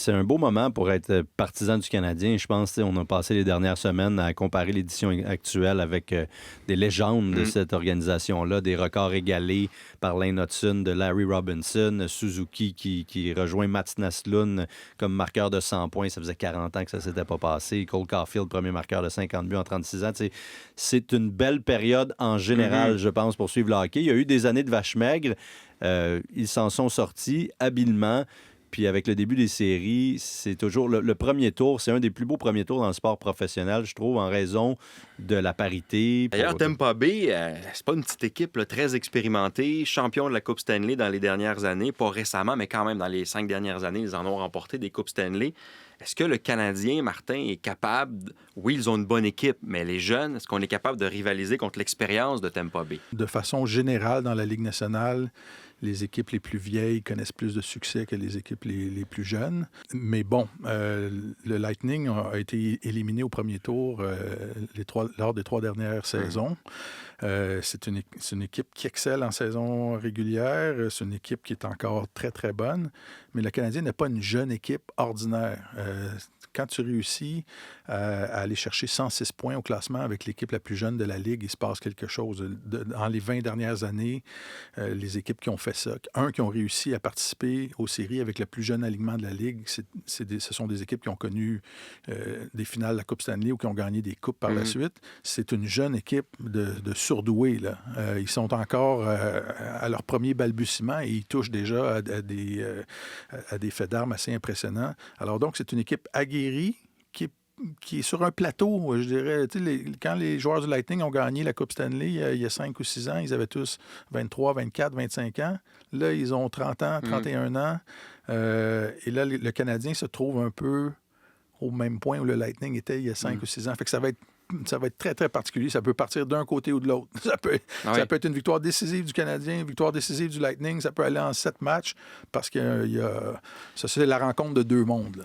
c'est un beau moment pour être partisan du Canadien. Je pense on a passé les dernières semaines à comparer l'édition actuelle avec des légendes de cette organisation-là, des records égalés par Lane Hutson, de Larry Robinson, Suzuki qui rejoint Mats Naslund comme marqueur de 100 points. Ça faisait 40 ans que ça ne s'était pas passé. Cole Caulfield, premier marqueur de 50 buts en 36 ans. C'est une belle période en général, je pense, pour suivre le hockey. Il y a eu des années de vaches maigres. Ils s'en sont sortis habilement. Puis avec le début des séries, c'est toujours le premier tour. C'est un des plus beaux premiers tours dans le sport professionnel, je trouve, en raison de la parité. D'ailleurs, Tampa Bay, c'est pas une petite équipe là, très expérimentée, champion de la Coupe Stanley dans les dernières années, pas récemment, mais quand même dans les 5 dernières années, ils en ont remporté des Coupes Stanley. Est-ce que le Canadien, Martin, est capable... Oui, ils ont une bonne équipe, mais les jeunes, est-ce qu'on est capable de rivaliser contre l'expérience de Tampa Bay? De façon générale, dans la Ligue nationale, les équipes les plus vieilles connaissent plus de succès que les équipes les plus jeunes. Mais bon, le Lightning a été éliminé au premier tour lors des 3 dernières saisons. C'est une équipe qui excelle en saison régulière. C'est une équipe qui est encore très, très bonne. Mais le Canadien n'est pas une jeune équipe ordinaire. Quand tu réussis à aller chercher 106 points au classement avec l'équipe la plus jeune de la Ligue, il se passe quelque chose. Dans les 20 dernières années, les équipes qui ont fait ça, qui ont réussi à participer aux séries avec le plus jeune alignement de la Ligue, ce sont des équipes qui ont connu des finales de la Coupe Stanley ou qui ont gagné des coupes par la suite. C'est une jeune équipe de surdoués. Là. Ils sont encore à leur premier balbutiement et ils touchent déjà à des faits d'armes assez impressionnants. Alors donc, c'est une équipe aguerrie qui est sur un plateau, je dirais. Quand les joueurs du Lightning ont gagné la Coupe Stanley il y a 5 ou 6 ans, ils avaient tous 23, 24, 25 ans. Là, ils ont 30 ans, 31 ans. Et là, le Canadien se trouve un peu au même point où le Lightning était il y a 5 ou 6 ans. Fait que ça va être très, très particulier. Ça peut partir d'un côté ou de l'autre. Ça peut être une victoire décisive du Canadien, une victoire décisive du Lightning. Ça peut aller en 7 matchs parce que ça, c'est la rencontre de 2 mondes. Là.